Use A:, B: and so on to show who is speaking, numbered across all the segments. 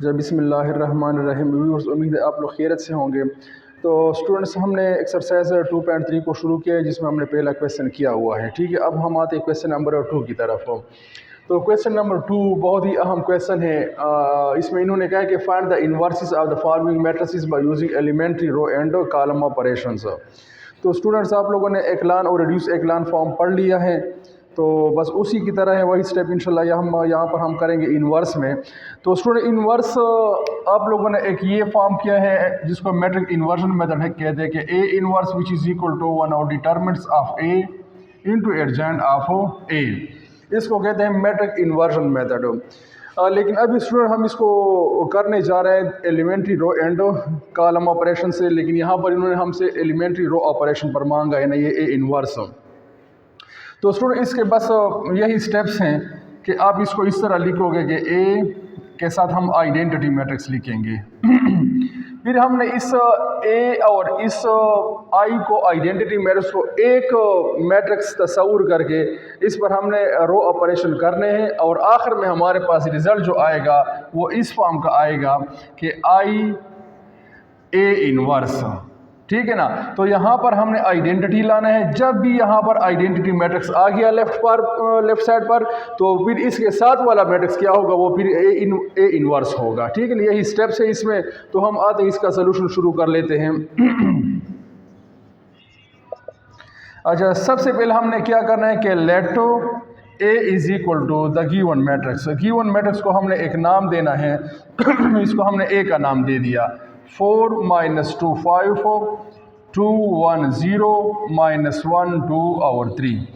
A: जब बिस्मिल्लाहिर्रहमानिर्रहीम व्यूअर्स, उम्मीद है आप लोग खैरियत से होंगे। तो स्टूडेंट्स, हमने एक्सरसाइज 2.3 को शुरू किया है, जिसमें हमने पहला क्वेश्चन किया हुआ है। ठीक है, अब हम आते हैं क्वेश्चन नंबर 2 की तरफ। तो क्वेश्चन नंबर 2 बहुत ही अहम क्वेश्चन है। इसमें इन्होंने कहा कि find the inverses of the following matrices by using elementary row and column operations. तो स्टूडेंट्स, आप लोगों ने एक्लान और रिड्यूस एक्लान फॉर्म पढ़ लिया है, तो बस उसी की तरह है, वही स्टेप इंशाल्लाह हम यहाँ पर हम करेंगे इन्वर्स में। तो स्टूडेंट, इन्वर्स आप लोगों ने एक ये फॉर्म किया है जिसको मैट्रिक इन्वर्जन मेथड है कहते हैं कि A inverse which is equal to 1 of determinants of A into adjoint of A. इसको कहते हैं मैट्रिक इन्वर्जन मेथड। लेकिन अभी स्टूडेंट हम इसको करने जा रहे हैं elementary row and column operation से, लेकिन यहाँ पर इन्होंने हमसे एलिमेंट्री रो ऑपरेशन पर मांगा है ना, ये ए इन्वर्स। तो स्टूडेंट, इसके बस यही स्टेप्स हैं कि आप इसको इस तरह लिखोगे कि ए के साथ हम आइडेंटिटी मैट्रिक्स लिखेंगे। फिर हमने इस ए और इस आई को आइडेंटिटी मैट्रिक्स को एक मैट्रिक्स तस्वूर करके इस पर हमने रो ऑपरेशन करने हैं, और आखिर में हमारे पास रिज़ल्ट जो आएगा वो इस फॉर्म का आएगा कि आई ए इन्वर्स। ठीक है ना। तो यहाँ पर हमने आइडेंटिटी लाना है। जब भी यहाँ पर आइडेंटिटी मैट्रिक्स आ गया लेफ्ट साइड पर, तो फिर इसके साथ वाला मैट्रिक्स क्या होगा, वो फिर ए इन्वर्स होगा। ठीक है ना, यही स्टेप्स है इसमें। तो हम आते हैं इसका सोल्यूशन शुरू कर लेते हैं। अच्छा, सबसे पहले हमने क्या करना है कि let A is equal to the given matrix. Given matrix को हमने एक नाम देना है। इसको हमने ए का नाम दे दिया। 4 - 2 5 2 1 0 -1 2 और 3।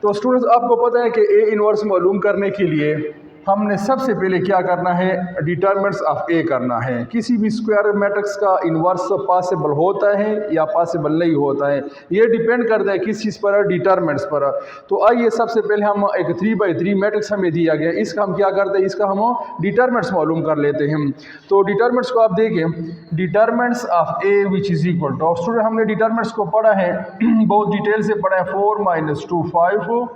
A: तो स्टूडेंट्स, आपको पता है कि ए इन्वर्स मालूम करने के लिए हमने सबसे पहले क्या करना है, डिटरमिनेंट्स ऑफ ए करना है। किसी भी स्क्वायर मैट्रिक्स का इन्वर्स पॉसिबल होता है या पॉसिबल नहीं होता है, ये डिपेंड करता है किस चीज़ पर, डिटरमिनेंट्स पर। तो आइए सबसे पहले हम एक 3x3 मैट्रिक्स हमें दिया गया, इसका हम क्या करते हैं, इसका हम डिटरमिनेंट्स मालूम कर लेते हैं। तो डिटरमिनेंट्स को आप देखें, determinants of A which is equal to, और स्टूडेंट हमने डिटरमिनेंट्स को पढ़ा है, बहुत डिटेल से पढ़ा है। 4 - 2 5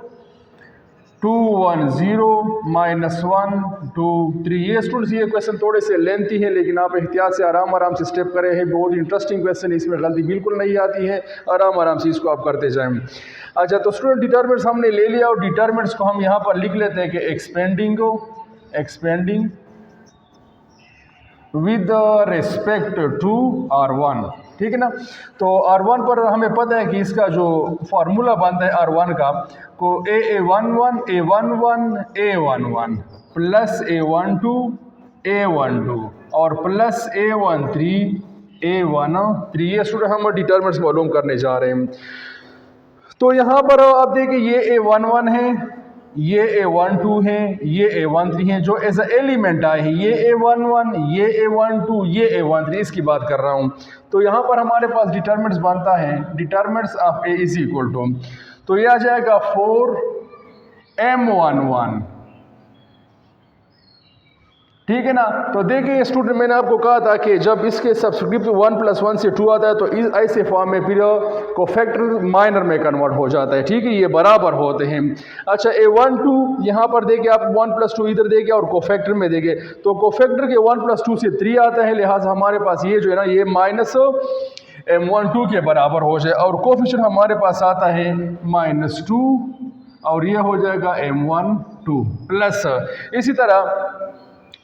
A: 2 1 0 -1 2 3। ये स्टूडेंट्स, ये क्वेश्चन थोड़े से लेंथी है, लेकिन आप एहतियात से आराम से स्टेप करें हैं। बहुत इंटरेस्टिंग क्वेश्चन है, इसमें गलती बिल्कुल नहीं आती है। आराम से इसको आप करते जाएं। अच्छा, तो स्टूडेंट, डिटरमिनेंट्स हमने ले लिया, और डिटरमिनेंट्स को हम यहाँ पर लिख लेते हैं कि expanding with respect to R1। ठीक है ना। तो R1 पर हमें पता है कि इसका जो फार्मूला बनता है R1 का, को A11 A11 A11 plus A12 A12 और प्लस A13 A13। ये स्टूडेंट हम डिटरमिनेंट्स मालूम करने जा रहे हैं। तो यहाँ पर आप देखिए, ये A11 है, ये A12 है, ये A13 है, जो एज ए एलिमेंट आए हैं। ये A11, ये A12, ये A13, इसकी बात कर रहा हूँ। तो यहाँ पर हमारे पास डिटरमिनेंट्स बनता है, determinants of A is equal to, तो ये आ जाएगा 4M11। ठीक है ना। तो देखिए स्टूडेंट, मैंने आपको कहा था कि जब इसके सब्सक्रिप्ट 1 + 1 से 2 आता है, तो इस ऐसे फॉर्म में फिर कोफैक्टर माइनर में कन्वर्ट हो जाता है। ठीक है, ये बराबर होते हैं। अच्छा, A12 यहाँ पर देखिए आप 1 + 2 इधर देखिए, और कोफैक्टर में देखिए, तो कोफैक्टर के 1 + 2 से 3 आता है, लिहाजा हमारे पास ये जो है ना, ये -M12 के बराबर हो जाए, और कोफिशिएंट हमारे पास आता है -2, और ये हो जाएगा M12 प्लस। इसी तरह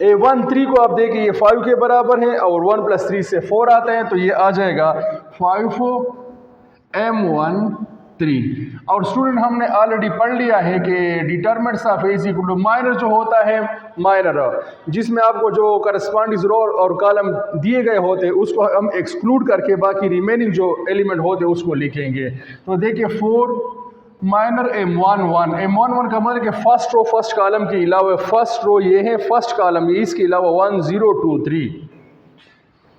A: A13 को आप देखिए, ये 5 के बराबर है, और 1 + 3 से 4 आता है, तो ये आ जाएगा 5M13। और स्टूडेंट, हमने ऑलरेडी पढ़ लिया है कि determinants of A is equal to, minor जो होता है, माइनर जिसमें आपको जो करस्पॉन्डिंग रो और कॉलम दिए गए होते हैं, उसको हम एक्सक्लूड करके बाकी रिमेनिंग जो एलिमेंट होते हैं उसको लिखेंगे। तो देखिए 4 माइनर M11 का मतलब कि फर्स्ट रो फर्स्ट कॉलम के अलावा, फर्स्ट रो ये है, फर्स्ट कॉलम ये, इसके अलावा 1 0 2 3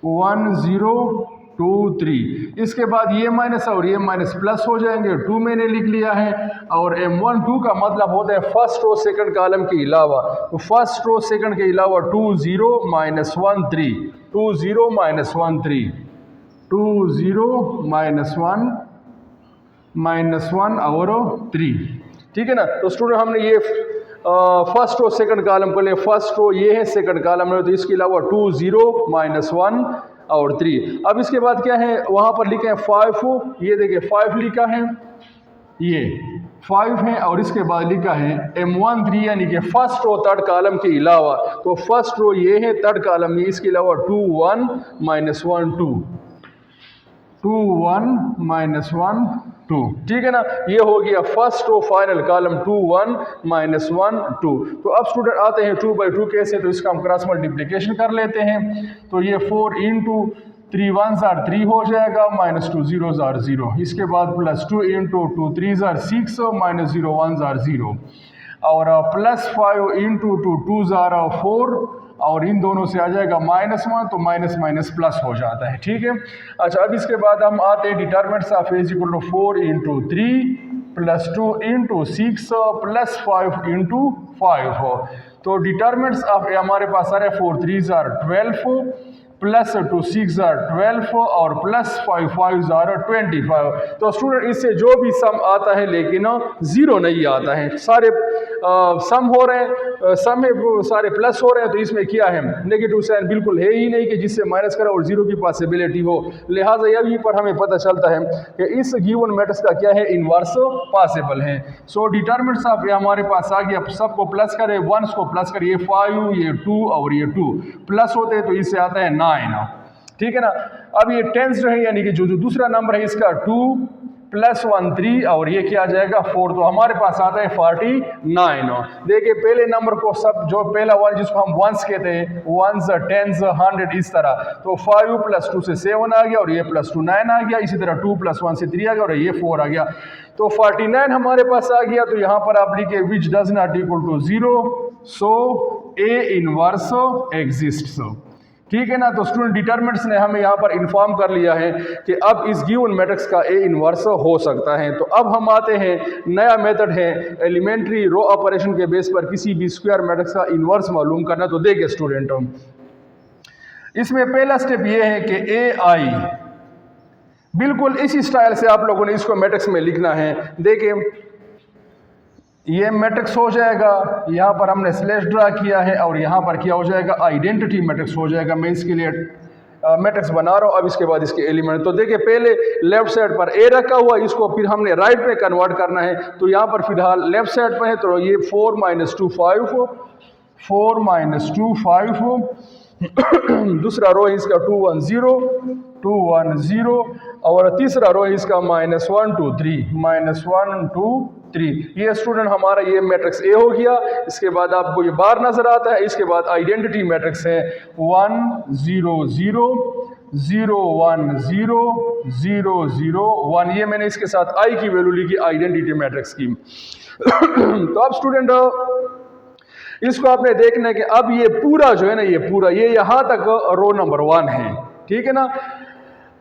A: 1 0 2 3। इसके बाद ये माइनस और ये माइनस प्लस हो जाएंगे, 2 मैंने लिख लिया है। और M12 का मतलब होता है फर्स्ट रो सेकंड कॉलम के अलावा, तो फर्स्ट रो सेकंड के अलावा 2 0 -1 3 2 0 -1 3 2 0 -1 और 3। ठीक है ना। तो स्टूडेंट, हमने ये फर्स्ट रो सेकंड कॉलम को ले, फर्स्ट रो ये है, सेकंड कॉलम है, तो इसके अलावा 2 0 -1 और 3। अब इसके बाद क्या है, वहाँ पर लिखे हैं 5, ये देखिए 5 लिखा है, ये 5 है, और इसके बाद लिखा है M1 3, यानी कि फर्स्ट रो थर्ड कॉलम के अलावा, तो फर्स्ट रो ये है, थर्ड कॉलम में इसके अलावा 2 1 -1 2, 2 1 -1 2, ठीक है ना। ये हो गया फर्स्ट रो फाइनल कॉलम 2 1 -1 2। तो अब स्टूडेंट आते हैं 2 बाई 2 कैसे, तो इसका हम क्रॉस मल्टीप्लिकेशन कर लेते हैं। तो ये 4 इंटू 3 1s are 3 हो जाएगा, -2 0s are 0, इसके बाद +2 into 2 3s are 6 -0 1s are 0, और +5 इंटू 2 2s are 4, और इन दोनों से आ जाएगा -1, तो माइनस माइनस प्लस हो जाता है, ठीक है। अच्छा, अब इसके बाद हम आते हैं determinants of A equal to 4 into 3 +2 into 6 +5 into 5। तो डिटरमिनेंट्स ऑफ ए हमारे पास आ रहे 4 3s are 12, +2 6 are 12, और +5 5s are 25। तो स्टूडेंट इससे जो भी सम आता है लेकिन 0 नहीं आता है, सारे सम हो रहे हैं, सम है वो सारे प्लस हो रहे हैं, तो इसमें क्या है, नेगेटिव साइन बिल्कुल है ही नहीं कि जिससे माइनस करें और 0 की पॉसिबिलिटी हो। लिहाजा यही पर हमें पता चलता है कि इस गिवन मैट्रिक्स का क्या है, इन्वर्स पॉसिबल है। सो डिटरमिनेंट्स ऑफ ए हमारे पास आ गया, सबको प्लस करें, 1s को प्लस करिए, 5 ये 2 और ये 2 प्लस होते हैं, तो इससे आता है 9, ठीक है ना। अब ये टेंस जो है, यानी कि जो दूसरा नंबर है इसका 2 +1 3, और ये क्या आ जाएगा 4, तो हमारे पास आता है 49। देखिए पहले नंबर को सब, जो पहला वन जिसको हम वंस कहते हैं, 1s 10s 100 इस तरह, तो 5 + 2 से 7 आ गया, और ये +2 9 आ गया, इसी तरह 2 + 1 से 3 आ गया, और ये 4 आ गया, तो 49 हमारे पास आ गया। तो यहाँ पर आप लिखिए which does not equal to 0, so A inverse exists, ठीक है ना। तो स्टूडेंट डिटरमिनेंट्स ने हमें यहाँ पर इन्फॉर्म कर लिया है कि अब इस गिवन मैट्रिक्स का ए इनवर्स हो सकता है। तो अब हम आते हैं, नया मेथड है एलिमेंट्री रो ऑपरेशन के बेस पर किसी भी स्क्वायर मैट्रिक्स का इनवर्स मालूम करना। तो देखिए स्टूडेंट, इसमें पहला स्टेप ये है कि ए आई, बिल्कुल इसी स्टाइल से आप लोगों ने इसको मैट्रिक्स में लिखना है। देखिए ये मैट्रिक्स हो जाएगा, यहाँ पर हमने स्लैश ड्रा किया है, और यहाँ पर क्या हो जाएगा, आइडेंटिटी मैट्रिक्स हो जाएगा। मैं इसके लिए मैट्रिक्स बना रहा हूँ। अब इसके बाद इसके एलिमेंट, तो देखिए पहले लेफ्ट साइड पर ए रखा हुआ, इसको फिर हमने राइट में कन्वर्ट करना है। तो यहाँ पर फिलहाल लेफ्ट साइड पर है, तो ये 4 - 2 5, 4 - 2 5, दूसरा रो है इसका 2 1 0 2 1 0, और तीसरा रो है इसका -1 2 3 -1 2 3। ये स्टूडेंट हमारा ये मैट्रिक्स ए हो गया। इसके बाद आपको ये बार नजर आता है, इसके बाद आइडेंटिटी मैट्रिक्स है 1 0 0 0 1 0 0 0 1। ये मैंने इसके साथ आई की वैल्यू लिखी आइडेंटिटी मैट्रिक्स की। तो अब स्टूडेंट इसको आपने देखना है कि अब ये पूरा जो है ना, ये पूरा ये यहाँ तक रो नंबर 1 है, ठीक है ना।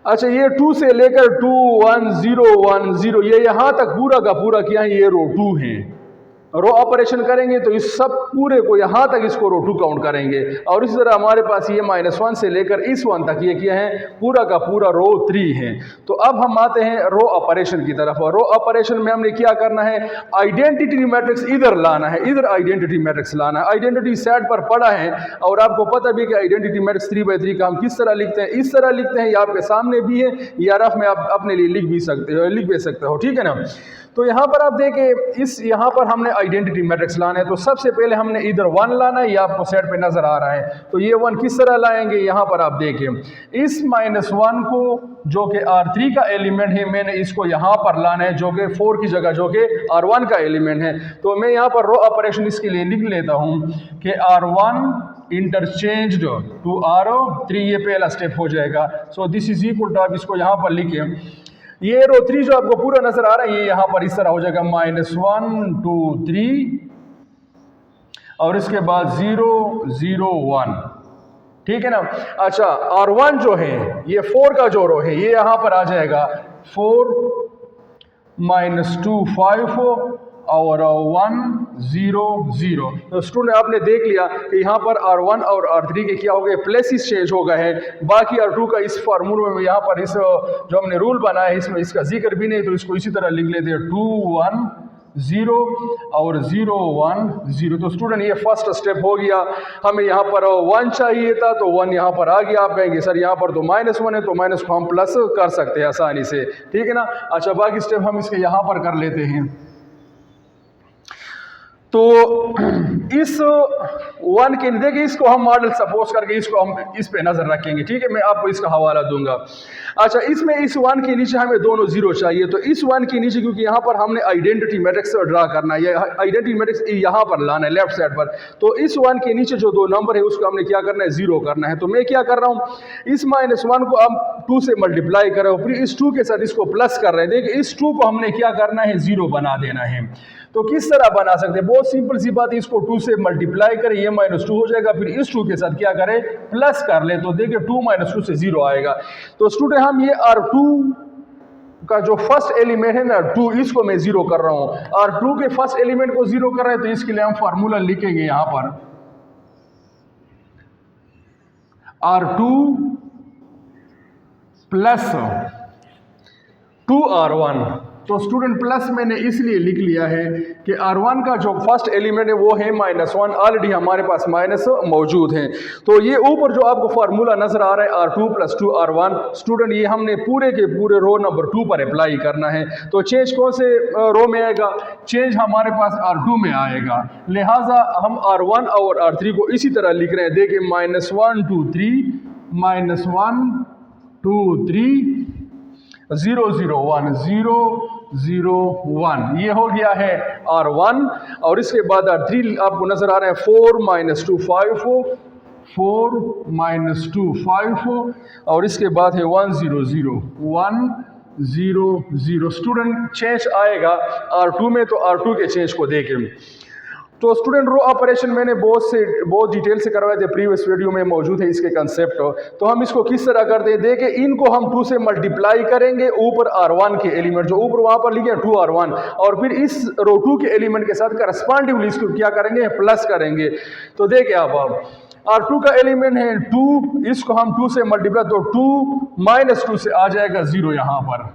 A: अच्छा, ये 2 से लेकर 2 1 0 1 0, ये यहाँ तक पूरा का पूरा क्या है, ये रो 2 है। रो ऑपरेशन करेंगे तो इस सब पूरे को यहाँ तक इसको रो 2 काउंट करेंगे, और इसी तरह हमारे पास ये -1 से लेकर इस 1 तक ये क्या है, पूरा का पूरा रो 3 है। तो अब हम आते हैं रो ऑपरेशन की तरफ। रो ऑपरेशन में हमने क्या करना है, आइडेंटिटी मैट्रिक्स इधर लाना है, इधर आइडेंटिटी मैट्रिक्स लाना है। आइडेंटिटी साइड पर पड़ा है, और आपको पता भी कि आइडेंटिटी मैट्रिक्स 3/3 का हम किस तरह लिखते हैं, इस तरह लिखते हैं, या आपके सामने भी है, या रफ में आप अपने लिए लिख भी सकते हो, ठीक है ना। तो यहाँ पर आप देखें, इस यहाँ पर हमने आइडेंटिटी मैट्रिक्स लाना है। तो सबसे पहले हमने इधर 1 लाना है, ये आपको सेट पे नजर आ रहा है। तो ये 1 किस तरह लाएंगे, यहाँ पर आप देखें, इस -1 को जो कि R3 का एलिमेंट है, मैंने इसको यहाँ पर लाना है, जो कि 4 की जगह जो कि R1 का एलिमेंट है। तो मैं यहाँ पर रो ऑपरेशन इसके लिए लिख लेता हूँ कि R1 इंटरचेंज्ड टू R3, ये पहला स्टेप हो जाएगा। So this is equal to, आप इसको यहाँ पर लिखें, ये रो 3 जो आपको पूरा नजर आ रहा है, ये यहाँ पर इस तरह हो जाएगा -1 2 3, और इसके बाद 0 0 1, ठीक है ना। अच्छा, R1 जो है, ये 4 का जो रो है, ये यहाँ पर आ जाएगा 4 -2 5 और 1 0 0। तो स्टूडेंट आपने देख लिया कि यहाँ पर R1 और R3 के क्या हो गए, प्लेसेस चेंज हो गए हैं। बाकी R2 का इस फार्मूले में यहाँ पर इस जो हमने रूल बनाया है, इसमें इसका जिक्र भी नहीं, तो इसको इसी तरह लिख लेते हैं 2 1 0 और 0 1 0। तो स्टूडेंट ये फर्स्ट स्टेप हो गया। हमें यहाँ पर 1 चाहिए था तो 1 यहाँ पर आ गया। आप कहेंगे सर यहाँ पर तो -1 है, तो माइनस को हम प्लस कर सकते हैं आसानी से, ठीक है ना। अच्छा, बाकी स्टेप हम इसके यहाँ पर कर लेते हैं। तो इस 1 के देखिए, इसको हम मॉडल सपोज करके इसको हम इस पे नजर रखेंगे, ठीक है। मैं आपको इसका हवाला दूंगा। अच्छा, इसमें इस 1 के नीचे हमें दोनों 0 चाहिए। तो इस 1 के नीचे, क्योंकि यहाँ पर हमने आइडेंटिटी मैट्रिक्स ड्रा करना है, आइडेंटिटी मैट्रिक्स यहाँ पर लाना है लेफ्ट साइड पर। तो इस 1 के नीचे जो 2 नंबर है उसको हमने क्या करना है, 0 करना है। तो मैं क्या कर रहा हूँ, इस -1 को हम 2 से मल्टीप्लाई कर रहे हो, फिर इस 2 के साथ इसको प्लस कर रहे हैं। देखिए, इस 2 को हमने क्या करना है, 0 बना देना है। तो किस तरह बना सकते हैं, बहुत सिंपल सी बात है। इसको 2 से मल्टीप्लाई करें, ये -2 हो जाएगा, फिर इस 2 के साथ क्या करें, प्लस कर ले। तो देखिए 2 - 2 से 0 आएगा। तो स्टूडेंट हम ये R2 का जो फर्स्ट एलिमेंट है ना 2, इसको मैं 0 कर रहा हूं। R2 के फर्स्ट एलिमेंट को 0 कर रहे हैं, तो इसके लिए हम फार्मूला लिखेंगे यहां पर R2 + 2R1। तो स्टूडेंट प्लस मैंने इसलिए लिख लिया है कि R1 का जो फर्स्ट एलिमेंट है वो है -1, ऑलरेडी हमारे पास माइनस मौजूद है। तो ये ऊपर जो आपको फार्मूला नजर आ रहा है R2 + 2R1, स्टूडेंट ये हमने पूरे के पूरे रो नंबर 2 पर अप्लाई करना है। तो चेंज कौन से रो में आएगा, चेंज हमारे पास R2 में आएगा। लिहाजा हम R1 और R3 को इसी तरह लिख रहे हैं। देखिए -1 2 3 -1 2 3 0 0 1 0 0 1, ये हो गया है R1। और इसके बाद R3 आपको नजर आ रहा है 4 - 2 5 4 - 2 5, और इसके बाद है 1 0 0 1 0 0। स्टूडेंट चेंज आएगा R2 में, तो R2 के चेंज को देखें। तो स्टूडेंट रो ऑपरेशन मैंने बहुत डिटेल से करवाए थे, प्रीवियस वीडियो में मौजूद है इसके कंसेप्ट। तो हम इसको किस तरह करते हैं, देखिए इनको हम 2 से मल्टीप्लाई करेंगे, ऊपर R1 के एलिमेंट जो ऊपर वहां पर लिखे 2R1, और फिर इस रो 2 के एलिमेंट के साथ करस्पॉन्डिंगली इसको क्या करेंगे, प्लस करेंगे। तो देखिए अब R2 का एलिमेंट है 2, इसको हम 2 से मल्टीप्लाई, तो 2 - 2 से आ जाएगा 0 यहां पर,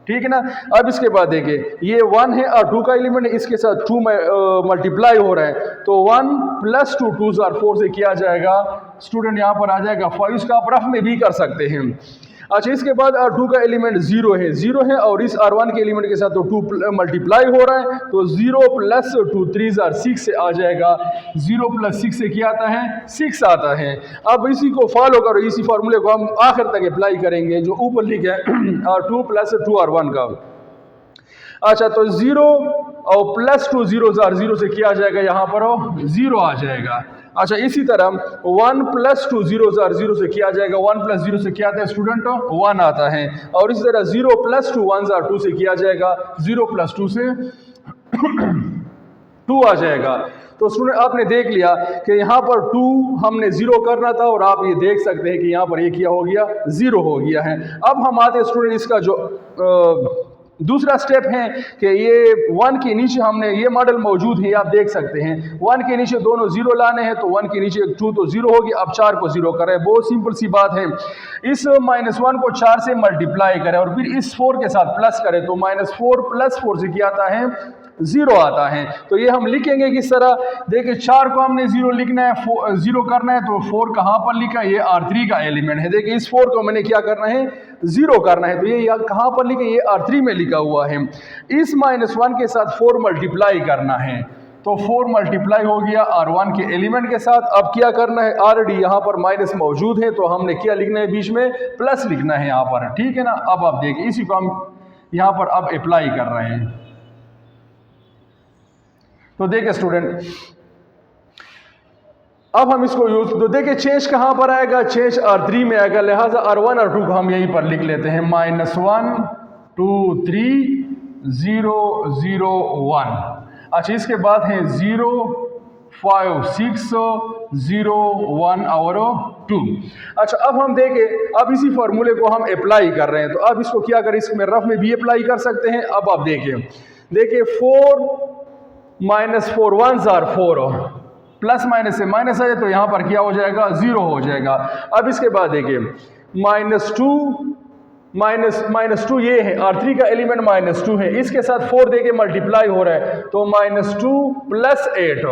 A: ठीक है ना। अब इसके बाद देखिए ये 1 है और 2 का एलिमेंट है, इसके साथ 2 मल्टीप्लाई हो रहा है, तो 1 + 2 2s are 4 से किया जाएगा। स्टूडेंट यहाँ पर आ जाएगा 5, इसका आप रफ में भी कर सकते हैं। अच्छा, इसके बाद R2 का एलिमेंट 0 है और इस R1 के एलिमेंट के साथ तो 2 मल्टीप्लाई हो रहा है, तो 0 + 2 3s are 6 से आ जाएगा। 0 + 6 से क्या आता है, 6 आता है। अब इसी को फॉलो करो, इसी फॉर्मूले को हम आखिर तक अप्लाई करेंगे जो ऊपर लिखा है R2 + 2R1 का। अच्छा, तो 0 और +2 0s are 0 से किया जाएगा, यहाँ पर 0 आ जाएगा। अच्छा, इसी तरह 1 + 2 0s are 0 से किया जाएगा, 1 + 0 से क्या आता है स्टूडेंट, 1 आता है। और इसी तरह 0 + 2 1s are 2 से किया जाएगा, 0 + 2 से 2 आ जाएगा। तो स्टूडेंट आपने देख लिया कि यहाँ पर 2 हमने 0 करना था, और आप ये देख सकते हैं कि यहाँ पर ये क्या हो गया, 0 हो गया है। अब हम आते हैं स्टूडेंट इसका जो दूसरा स्टेप है कि ये 1 के नीचे हमने ये मॉडल मौजूद है, आप देख सकते हैं 1 के नीचे दोनों 0 लाने हैं, तो 1 के नीचे 2 तो 0 होगी। अब 4 को 0 करें, बहुत सिंपल सी बात है। इस -1 को 4 से मल्टीप्लाई करें और फिर इस 4 के साथ प्लस करें, तो -4 + 4 से क्या आता है, 0 आता है। तो ये हम लिखेंगे किस तरह, देखिए 4 को हमने 0 लिखना है, 0 करना है, तो 4 कहाँ पर लिखा है, ये R3 का एलिमेंट है। देखिए इस 4 को मैंने क्या करना है, 0 करना है, तो ये कहाँ पर लिखे, ये R3 में लिखा हुआ है। इस -1 के साथ 4 मल्टीप्लाई करना है, तो 4 मल्टीप्लाई हो गया R1 के एलिमेंट के साथ। अब क्या करना है, ऑलरेडी यहाँ पर माइनस मौजूद है, तो हमने क्या लिखना है, बीच में प्लस लिखना है यहाँ पर, ठीक है ना। अब आप देखिए इसी को हम यहाँ पर अब अप्लाई कर रहे हैं। तो देखिए स्टूडेंट अब हम इसको यूज, तो देखिए चेंज कहाँ पर आएगा, चेंज R3 में आएगा। लिहाजा R1 और 2 को हम यहीं पर लिख लेते हैं, -1 2 3 0 0 1। अच्छा, इसके बाद है 0 5 6 0 1 और 2। अच्छा, अब हम देखें, अब इसी फार्मूले को हम अप्लाई कर रहे हैं, तो अब इसको क्या करें, इसमें रफ में भी अप्लाई कर सकते हैं। अब आप देखिए 4 - 4 1s are 4, प्लस माइनस से माइनस आ जाए तो यहाँ पर क्या हो जाएगा, 0 हो जाएगा। अब इसके बाद देखिए -2 माइनस टू ये है, R3 का एलिमेंट -2 है, इसके साथ 4 दे के मल्टीप्लाई हो रहा है, तो -2 + 8,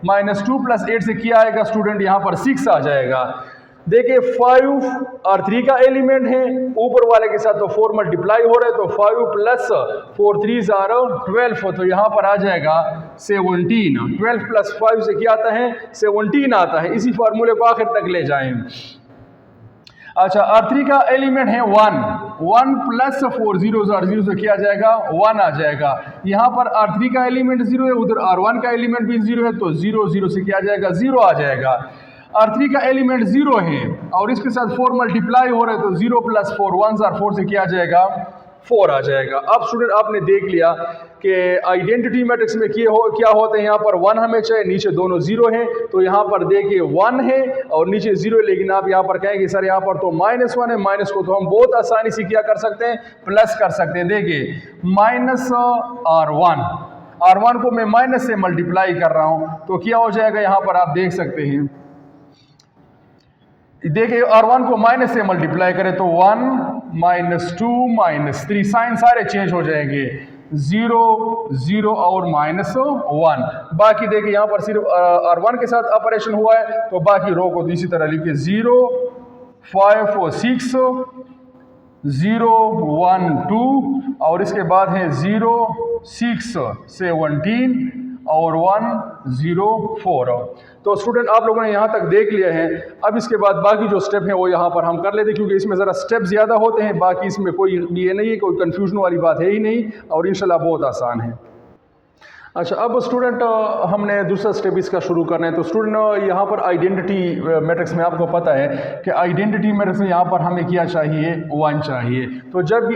A: -2 + 8 से क्या आएगा स्टूडेंट, यहाँ पर 6 आ जाएगा। देखिए 5 R3 का एलिमेंट है, ऊपर वाले के साथ तो 4 मल्टीप्लाई हो रहा है, तो 5 + 4 3 12, तो यहाँ पर आ जाएगा 17। 12 + 5 से क्या आता है, 17 आता है। इसी फार्मूले को आखिर तक ले जाएं। अच्छा, R3 का एलिमेंट है 1 + 4 0 0 से क्या आ जाएगा, 1 आ जाएगा। यहाँ पर R3 का एलिमेंट 0 है, उधर R1 का एलिमेंट भी 0 है, तो 0 0 से क्या आ जाएगा, 0 आ जाएगा। R3 का एलिमेंट 0 है और इसके साथ 4 मल्टीप्लाई हो रहा है, तो 0 + 4 1 4 से क्या आ जाएगा, 4 आ जाएगा। अब स्टूडेंट आपने देख लिया कि आइडेंटिटी मैट्रिक्स में क्या होते हैं, यहाँ पर 1 हमें चाहिए, नीचे दोनों 0 हैं, तो यहाँ पर देखिए 1 है और नीचे 0 है, लेकिन आप यहाँ पर कहेंगे सर यहाँ पर तो -1 है, माइनस को तो हम बहुत आसानी से क्या कर सकते हैं, प्लस कर सकते हैं। देखिए -R1 को मैं माइनस से मल्टीप्लाई कर रहा हूँ, तो क्या हो जाएगा, यहाँ पर आप देख सकते हैं। देखिए R1 को माइनस से मल्टीप्लाई करें तो 1 -2 -3, साइन सारे चेंज हो जाएंगे, 0 0 और -1। बाकी देखिए यहाँ पर सिर्फ R1 के साथ ऑपरेशन हुआ है, तो बाकी रो को इसी तरह लिखिए, 0 5 और 6 0 1 2 और इसके बाद है 0 6 17 और 1 0 4। तो स्टूडेंट आप लोगों ने यहाँ तक देख लिया है। अब इसके बाद बाकी जो स्टेप हैं वो यहाँ पर हम कर लेते हैं, क्योंकि इसमें ज़रा स्टेप ज़्यादा होते हैं। बाकी इसमें कोई ये नहीं है, कोई कन्फ्यूजन वाली बात है ही नहीं और इंशाल्लाह बहुत आसान है। अच्छा, अब स्टूडेंट हमने दूसरा स्टेप इसका शुरू करना है। तो स्टूडेंट यहाँ पर आइडेंटिटी मैट्रिक्स में आपको पता है कि आइडेंटिटी मैट्रिक्स में यहाँ पर हमें क्या चाहिए, 1 चाहिए। तो जब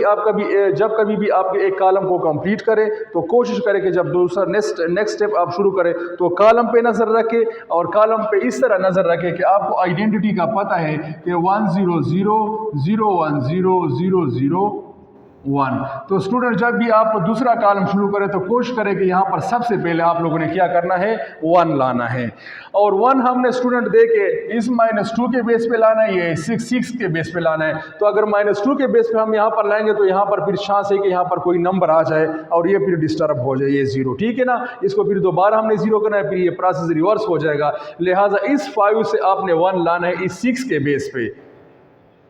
A: कभी भी आप एक कॉलम को कंप्लीट करें तो कोशिश करें कि जब दूसरा नेक्स्ट स्टेप आप शुरू करें तो कॉलम पे नज़र रखें और कॉलम पे इस तरह नज़र रखें कि आपको आइडेंटिटी का पता है कि 1 0 0 0 1 0 0 0 1। तो स्टूडेंट जब भी आप दूसरा कॉलम शुरू करें तो कोशिश करें कि यहाँ पर सबसे पहले आप लोगों ने क्या करना है, 1 लाना है। और 1 हमने स्टूडेंट देखे इस -2 के बेस पे लाना है, ये 6 के बेस पे लाना है। तो अगर -2 के बेस पे हम यहाँ पर लाएंगे तो यहाँ पर फिर चांस है कि यहाँ पर कोई नंबर आ जाए और ये फिर डिस्टर्ब हो जाए, ये 0, ठीक है ना। इसको फिर दोबारा हमने 0 करना है, फिर ये प्रोसेस रिवर्स हो जाएगा। लिहाजा इस 5 से आपने 1 लाना है इस 6 के बेस पे,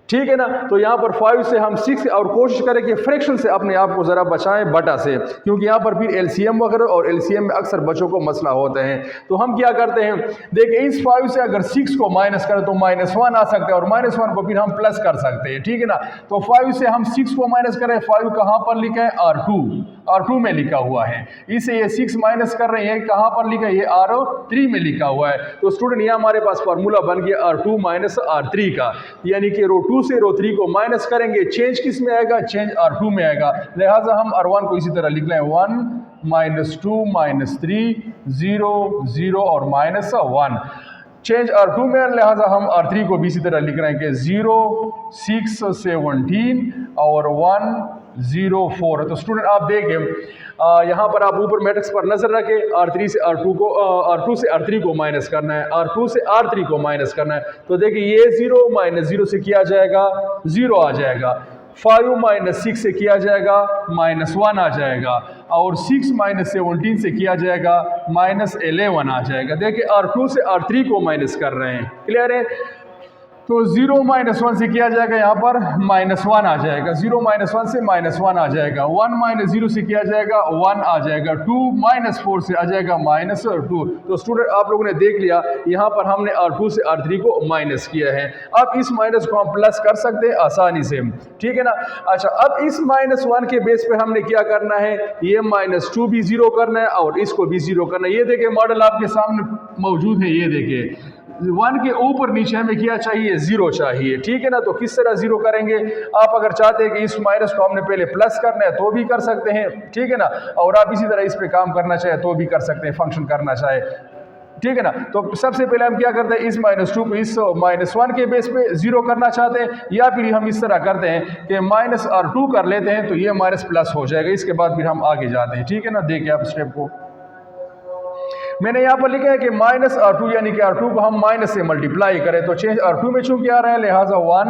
A: ठीक है ना। तो यहाँ पर 5 से हम 6 और कोशिश करें कि फ्रैक्शन से अपने आप को ज़रा बचाएं बटा से, क्योंकि यहाँ पर फिर एलसीएम वगैरह और एलसीएम में अक्सर बच्चों को मसला होते हैं। तो हम क्या करते हैं, देखिए इस 5 से अगर 6 को माइनस करें तो -1 आ सकता है और -1 को फिर हम प्लस कर सकते हैं, ठीक है ना। तो 5 से हम 6 को माइनस करें, 5 कहाँ पर लिखा है, R2 में लिखा हुआ है। इसे ये 6 माइनस कर रहे हैं, कहाँ पर लिखा है, ये R3 में लिखा हुआ है। तो स्टूडेंट ये हमारे पास फार्मूला बन गया R2 - R3 का, यानी कि रो 2 से रो 3 को माइनस करेंगे, चेंज किस में आएगा, चेंज R2 में आएगा। लिहाजा हम R1 को इसी तरह लिख लें, 1 -2 -3 0 0 और -1, चेंज R2 में, लिहाजा हम R3 को भी इसी तरह लिख रहे हैं कि 0 6 17 और 1 0 4। तो स्टूडेंट आप देखें यहाँ पर आप ऊपर मैट्रिक्स पर नजर रखें, R2 से R3 को माइनस करना है, R2 से R3 को माइनस करना है। तो देखिए ये 0 -0 से किया जाएगा, 0 आ जाएगा। 5 - 6 से किया जाएगा, -1 आ जाएगा और 6 - 17 से किया जाएगा, -11 आ जाएगा। देखिए R2 से R3 को माइनस कर रहे हैं, क्लियर है। तो 0 - 1 से किया जाएगा, यहाँ पर -1 आ जाएगा, 0 - 1 से -1 आ जाएगा, 1 - 0 से किया जाएगा, 1 आ जाएगा, 2 - 4 से आ जाएगा, -2। तो स्टूडेंट आप लोगों ने देख लिया, यहाँ पर हमने R2 से R3 को माइनस किया है। अब इस माइनस को हम प्लस कर सकते हैं आसानी से, ठीक है ना। अच्छा, अब इस -1 के बेस पे हमने क्या करना है, ये -2 भी 0 करना है और इसको भी 0 करना है। ये देखिए मॉडल आपके सामने मौजूद है, ये देखिए 1 के ऊपर नीचे हमें क्या चाहिए, 0 चाहिए, ठीक है ना। तो किस तरह 0 करेंगे, आप अगर चाहते हैं कि इस माइनस को हमने पहले प्लस करना है तो भी कर सकते हैं, ठीक है ना। और आप इसी तरह इस पे काम करना चाहे तो भी कर सकते हैं, फंक्शन करना चाहे, ठीक है ना। तो सबसे पहले हम क्या करते हैं, इस -2 को इस -1 के बेस पे 0 करना चाहते हैं, या फिर हम इस तरह करते हैं कि -R2 कर लेते हैं, तो ये माइनस प्लस हो जाएगा। इसके बाद फिर हम आगे जाते हैं, ठीक है ना। देखिए आप स्टेप को मैंने यहाँ पर लिखा है कि -R2, यानी कि R2 को हम माइनस से मल्टीप्लाई करें, तो चेंज R2 में चूंकि आ रहा है, लिहाजा 1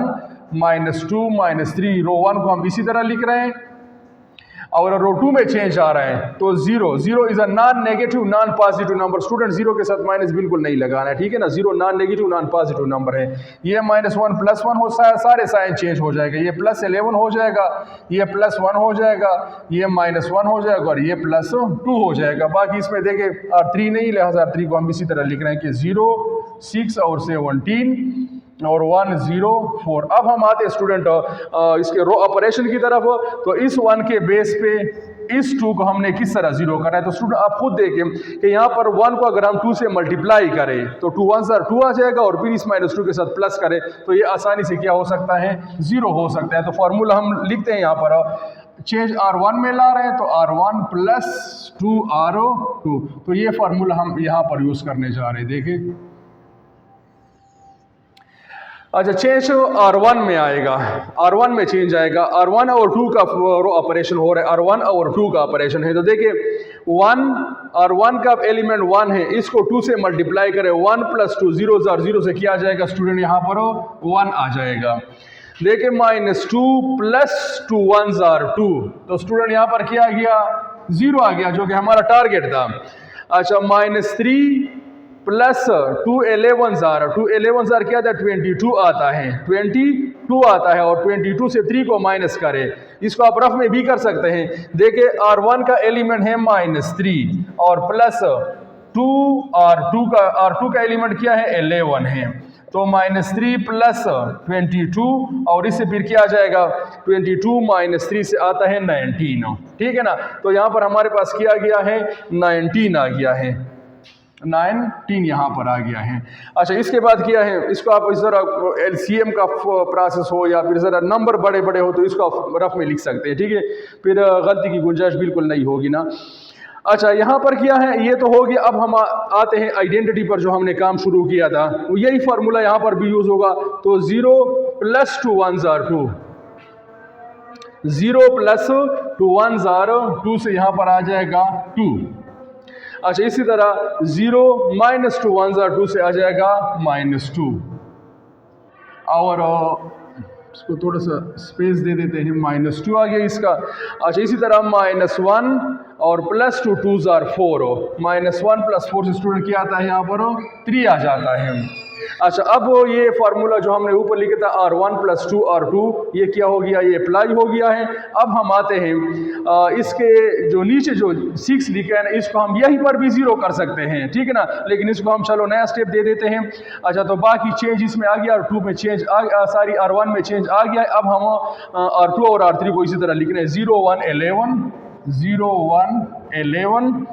A: -2 -3, रो 1 को हम इसी तरह लिख रहे हैं और रो 2 में चेंज आ रहा है तो 0 0 is a non negative non positive number. Student 0 के साथ माइनस बिल्कुल नहीं लगाना है, ठीक है ना। 0 non negative non positive number है। ये -1 +1 हो सारे साइन चेंज हो जाएगा। ये +11 हो जाएगा, ये +1 हो जाएगा, ये -1 हो जाएगा और ये +2 हो जाएगा। बाकी इसमें देखें R3 नहीं, लिहाजा R3 को हम इसी तरह लिख रहे हैं कि 0 6 और 17 और 1 0 4। अब हम आते हैं स्टूडेंट इसके रो ऑपरेशन की तरफ। तो इस 1 के बेस पे इस 2 को हमने किस तरह 0 करना है। तो स्टूडेंट आप खुद देखें कि यहाँ पर 1 को अगर हम 2 से मल्टीप्लाई करें तो 2 1 2 आ जाएगा और फिर इस -2 के साथ प्लस करें तो ये आसानी से क्या हो सकता है, 0 हो सकता है। तो फार्मूला हम लिखते हैं यहाँ पर, चेंज R1 में ला रहे हैं तो R1 + 2R2। तो ये फार्मूला हम यहाँ पर यूज़ करने जा रहे हैं। देखिए अच्छा, चेंज R1 में आएगा, R1 में चेंज आएगा। R1 और 2 का ऑपरेशन हो रहा है, R1 और 2 का ऑपरेशन है। तो देखिए 1 R1 का एलिमेंट 1 है, इसको 2 से मल्टीप्लाई करें, 1 + 2 0 0 से क्या आ जाएगा स्टूडेंट, यहाँ पर 1 आ जाएगा। देखिए -2 + 2 1 2। तो स्टूडेंट यहाँ पर क्या आ गया, 0 आ गया, जो कि हमारा टारगेट था। अच्छा, -3 + 2 11 2 11 क्या था, 22 आता है, 22 आता है और 22 से 3 को माइनस करें। इसको आप रफ में भी कर सकते हैं। देखिए R1 का एलिमेंट है -3 और +2 R2 का एलिमेंट क्या है, 11 है। तो -3 + 22 और इससे फिर क्या आ जाएगा, 22 - 3 से आता है 19, ठीक है ना। तो यहाँ पर हमारे पास क्या गया है, 19 आ गया है, 19 यहाँ पर आ गया है। अच्छा, इसके बाद क्या है, इसको आप इस तरह LCM का प्रोसेस हो या फिर ज़रा नंबर बड़े बड़े हो तो इसको आप रफ में लिख सकते हैं, ठीक है, फिर गलती की गुंजाइश बिल्कुल नहीं होगी ना। अच्छा, यहाँ पर क्या है, ये तो हो गया। अब हम आते हैं आइडेंटिटी पर, जो हमने काम शुरू किया था। तो यही फार्मूला यहाँ पर भी यूज़ होगा। तो 0 + 2 1 2, 0 + 2 1 2 से यहाँ पर आ जाएगा 2। अच्छा, इसी तरह 0 - 2 1 2 से आ जाएगा -2 और इसको थोड़ा सा स्पेस दे देते हैं, -2 आ गया इसका। अच्छा, इसी तरह -1 और +2 2 4, -1 + 4 से स्टूडेंट क्या आता है, यहाँ पर 3 आ जाता है। अच्छा, अब ये फार्मूला जो हमने ऊपर लिखा था R1 + 2 R2, ये क्या हो गया, ये अप्लाई हो गया है। अब हम आते हैं इसके जो नीचे जो 6 लिखा है ना, इसको हम यहीं पर भी 0 कर सकते हैं, ठीक है ना, लेकिन इसको हम चलो नया स्टेप दे देते हैं। अच्छा, तो बाकी चेंज इसमें आ गया, R2 में चेंज R1 में चेंज आ गया। अब हम R2 और R3 को इसी तरह लिख रहे हैं, 0 1 11 0 1 11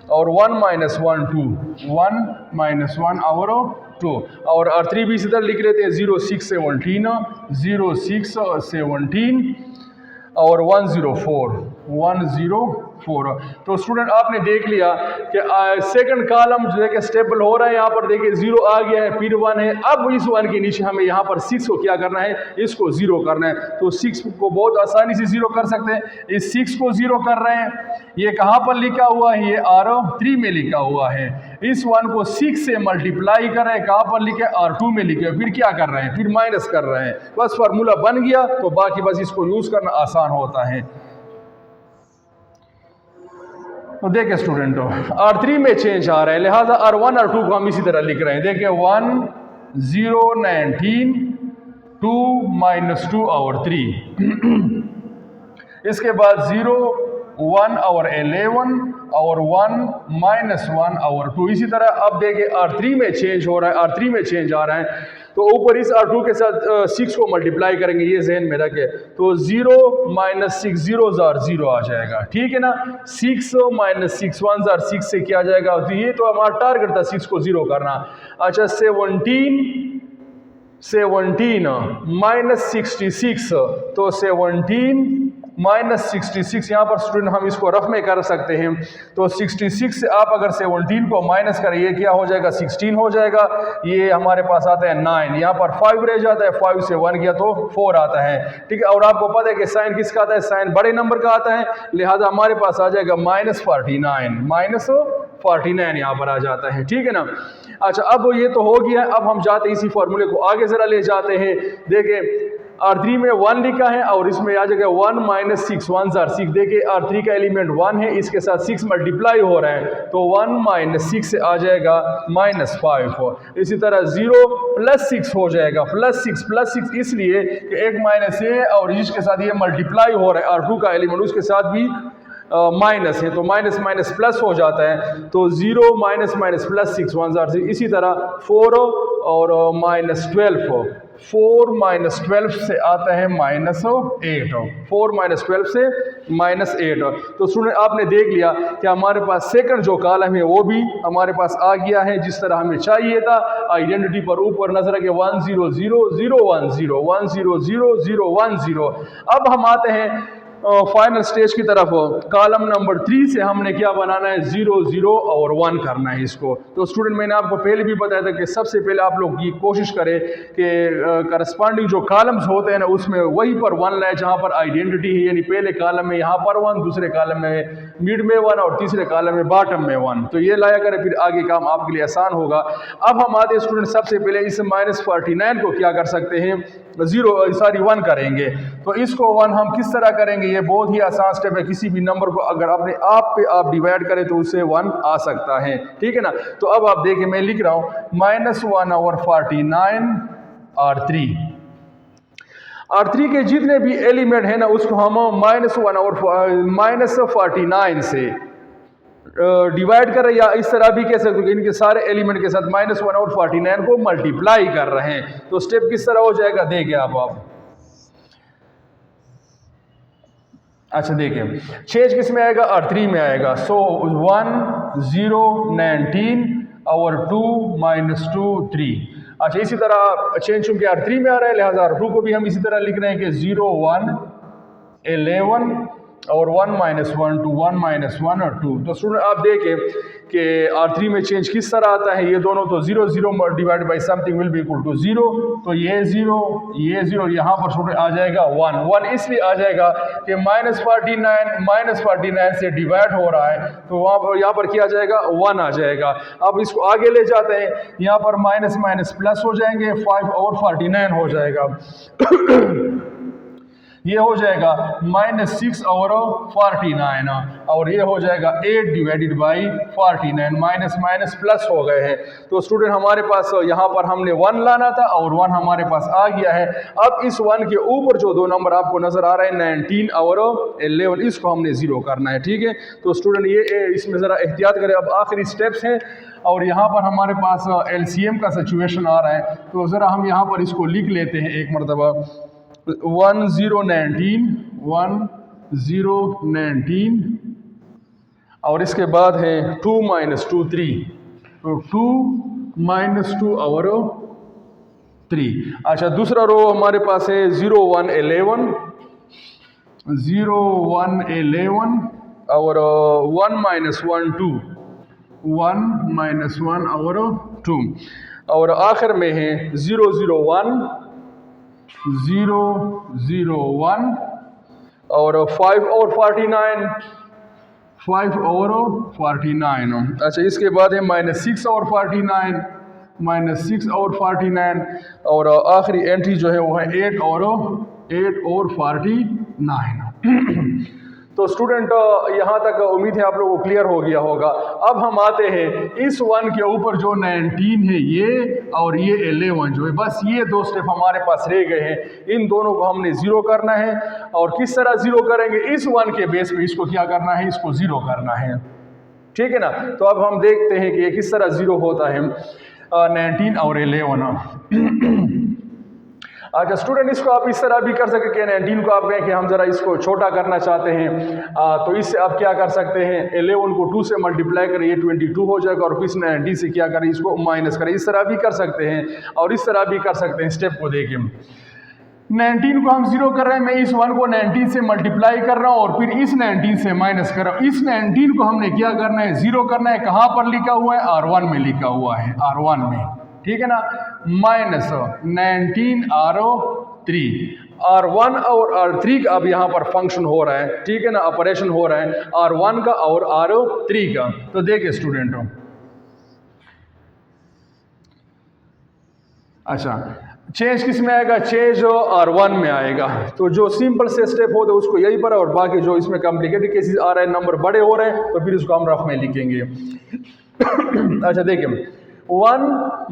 A: और 1 - 1 2 1 - 1 और 2 और R3 भी इसी तरह लिख लेते हैं, 0 6 17 0 6 17 और 104। तो स्टूडेंट आपने देख लिया कि सेकंड कॉलम जो है कि स्टेबल हो रहा है। यहाँ पर देखिए 0 आ गया है, फिर 1 है। अब इस 1 के नीचे हमें यहाँ पर 6 को क्या करना है, इसको 0 करना है। तो 6 को बहुत आसानी से 0 कर सकते हैं। इस 6 को 0 कर रहे हैं, ये कहाँ पर लिखा हुआ है, ये R3 में लिखा हुआ है। इस 1 को 6 से मल्टीप्लाई कर रहे हैं, कहाँ पर लिखे, R2 में लिखे, फिर क्या कर रहे हैं, फिर माइनस कर रहे हैं। बस फार्मूला बन गया, तो बाकी बस इसको यूज़ करना आसान होता है। तो देखिए स्टूडेंटों, R3 में चेंज आ रहा है, लिहाजा R1 और 2 को हम इसी तरह लिख रहे हैं। देखिए 1 0 19 2 - 2 और 3 इसके बाद 0 1 और 11 और 1 - 1 और 2। इसी तरह अब देखिए R3 में चेंज हो रहा है, R3 में चेंज आ रहा है। तो ऊपर इस R2 के साथ 6 को मल्टीप्लाई करेंगे, ये जहन में रखे। तो 0 - 6 0 0 आ जाएगा, ठीक है ना। 6 - 6 1 6 से क्या आ जाएगा, तो ये तो हमारा टारगेट था 6 को 0 करना। अच्छा, 17 -66, तो 17 -66 यहाँ पर स्टूडेंट हम इसको रफ में कर सकते हैं। तो 66 से आप अगर 17 को माइनस करें, ये क्या हो जाएगा, 16 हो जाएगा। ये हमारे पास आता है 9, यहाँ पर 5 रह जाता है, 5 से 1 गया तो 4 आता है, ठीक है। और आपको पता है कि साइन किसका आता है, साइन बड़े नंबर का आता है, लिहाजा हमारे पास आ जाएगा -49 यहाँ पर आ जाता है, ठीक है ना। अच्छा, अब ये तो हो गया। अब हम जाते हैं इसी फॉर्मूले को आगे ज़रा ले जाते हैं। देखें R3 में 1 लिखा है और इसमें आ जाएगा 1 माइनस 6, 1 जार 6। देखिए R3 का एलिमेंट 1 है, इसके साथ 6 मल्टीप्लाई हो रहा है तो 1 माइनस 6 से आ जाएगा -5। इसी तरह 0 प्लस 6 हो जाएगा, प्लस 6 इसलिए कि एक माइनस है और जिसके साथ ये मल्टीप्लाई हो रहा है R2 का एलिमेंट उसके साथ भी माइनस है तो माइनस माइनस प्लस हो जाता है तो 0 माइनस माइनस प्लस 6, 1 जार 6। इसी तरह 4 और -12, 4 माइनस 12 से आता है -8, 4 माइनस 12 से -8। तो स्टूडेंट आपने देख लिया कि हमारे पास सेकंड जो कॉलम है वो भी हमारे पास आ गया है जिस तरह हमें चाहिए था। आइडेंटिटी पर ऊपर नजर के 1 0 0 0 1 0 1 0 0 0 1 0। अब हम आते हैं फाइनल स्टेज की तरफ। कॉलम नंबर 3 से हमने क्या बनाना है, 0 0 और 1 करना है इसको। तो स्टूडेंट मैंने आपको पहले भी बताया था कि सबसे पहले आप लोग की कोशिश करें कि करस्पॉन्डिंग जो कॉलम्स होते हैं ना उसमें वहीं पर 1 लाए जहां पर आइडेंटिटी है, यानी पहले कॉलम में यहाँ पर 1, दूसरे कॉलम में मिड में 1 और तीसरे कॉलम में बॉटम में 1। तो ये लाया करें, फिर आगे काम आपके लिए आसान होगा। अब हम आते हैं स्टूडेंट सबसे पहले इस -49 को क्या कर सकते हैं, 1 करेंगे। तो इसको 1 हम किस तरह करेंगे, ये बहुत ही आसान स्टेप है। किसी भी नंबर को अगर अपने आप पे आप डिवाइड करें तो उससे 1 आ सकता है, ठीक है ना। तो अब आप देखिए मैं लिख रहा हूँ -1/49 R3 के जितने भी एलिमेंट है ना उसको हम -49 से डिवाइड कर रहे हैं, या इस तरह भी कह सकते हो कि इनके सारे एलिमेंट के साथ -1/49 को मल्टीप्लाई कर रहे हैं। तो स्टेप किस तरह हो जाएगा देखिए आप। अच्छा देखिए चेंज किस में आएगा, R3 में आएगा। सो 1 0 19 और 2 -2 3। अच्छा इसी तरह चेंज चूंकि R3 में आ रहा है लिहाजा R2 को भी हम इसी तरह लिख रहे हैं कि 0 1 11 और 1 -1 2, 1 -1 और 2। तो स्टूडेंट आप देखें कि R3 में चेंज किस तरह आता है, ये दोनों तो 0 0 divide by something will be equal to 0। तो ये 0 यहाँ पर स्टूडेंट आ जाएगा 1 इसलिए आ जाएगा कि -49 से डिवाइड हो रहा है तो वहाँ यहाँ पर क्या आ जाएगा, 1 आ जाएगा। अब इसको आगे ले जाते हैं, यहाँ पर माइनस माइनस प्लस हो जाएंगे, 5 और 49 हो जाएगा। ये हो जाएगा -6 और 49 और ये हो जाएगा 8 divided by 49, minus minus plus हो गए हैं। तो स्टूडेंट हमारे पास यहाँ पर हमने 1 लाना था और 1 हमारे पास आ गया है। अब इस 1 के ऊपर जो दो नंबर आपको नजर आ रहे हैं 19 और 11, इसको हमने 0 करना है, ठीक है। तो स्टूडेंट ये इसमें ज़रा एहतियात करें। अब आखिरी स्टेप्स हैं और यहाँ पर हमारे पास LCM का सिचुएशन आ रहा है, तो ज़रा हम यहाँ पर इसको लिख लेते हैं एक मरतबा। 1 0 19 और इसके बाद है 2 -2 3, तो 2 -2 और 3। अच्छा दूसरा रो हमारे पास है 0 1 11 और 1 -1 2, 1 -1 और 2 और आखिर में है 0 0 1 0 0 1 और 5 और 49, 5 और 49। अच्छा इसके बाद है -6 और 49, -6 और 49 और आखिरी एंट्री जो है वो है 8 और 49। तो स्टूडेंट यहाँ तक उम्मीद है आप लोगों को क्लियर हो गया होगा। अब हम आते हैं इस 1 के ऊपर जो 19 है ये और ये 11 जो है, बस ये दो स्टेप हमारे पास रह गए हैं। इन दोनों को हमने 0 करना है और किस तरह 0 करेंगे, इस 1 के बेस पे इसको क्या करना है, इसको 0 करना है, ठीक है ना। तो अब हम देखते हैं कि ये किस तरह 0 होता है 19 और 11। अच्छा स्टूडेंट इसको आप इस तरह भी कर सकते हैं कि 19 को आप कहें कि हम ज़रा इसको छोटा करना चाहते हैं, तो इससे आप क्या कर सकते हैं, 11 को 2 से मल्टीप्लाई करें, ये 22 हो जाएगा और फिर 19 से क्या करें, इसको माइनस करें। इस तरह भी कर सकते हैं और इस तरह भी कर सकते हैं। स्टेप को देखिए, 19 को हम 0 कर रहे हैं, मैं इस 1 को 19 से मल्टीप्लाई कर रहा हूँ और फिर इस 19 से माइनस कर रहा हूँ। इस 19 को हमने क्या करना है, 0 करना है। कहाँ पर लिखा हुआ है, R1 में लिखा हुआ है, R1 में, ठीक है ना। -19 R3, R1 और R3 का अब यहाँ पर फंक्शन हो रहा है, ठीक है ना, ऑपरेशन हो रहा है R1 का और R3 का। तो देखिए स्टूडेंटों, अच्छा चेंज किस में आएगा? चेंज R1 में आएगा। तो जो सिंपल से स्टेप होते हैं उसको यही पर, और बाकी जो इसमें कॉम्प्लिकेटेड केसेस आ रहे हैं, नंबर बड़े हो रहे हैं, तो फिर उसको हम रफ में लिखेंगे। अच्छा देखिए, 1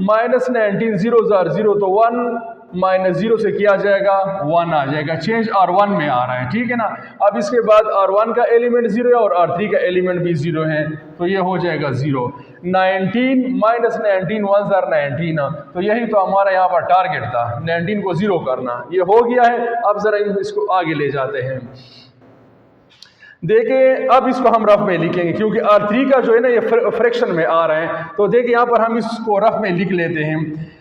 A: माइनस 19 0 0, तो 1 माइनस 0 से किया जाएगा 1 आ जाएगा। चेंज R1 में आ रहा है, ठीक है ना। अब इसके बाद R1 का एलिमेंट 0 है और R3 का एलिमेंट भी 0 है, तो ये हो जाएगा 0। 19 माइनस 19 1 19, तो यही तो हमारा यहाँ पर टारगेट था, 19 को 0 करना। ये हो गया है। अब ज़रा इसको आगे ले जाते हैं। देखिए अब इसको हम रफ में लिखेंगे, क्योंकि R3 का जो है ना ये फ्रैक्शन में आ रहा है। तो देखिए यहाँ पर हम इसको रफ में लिख लेते हैं।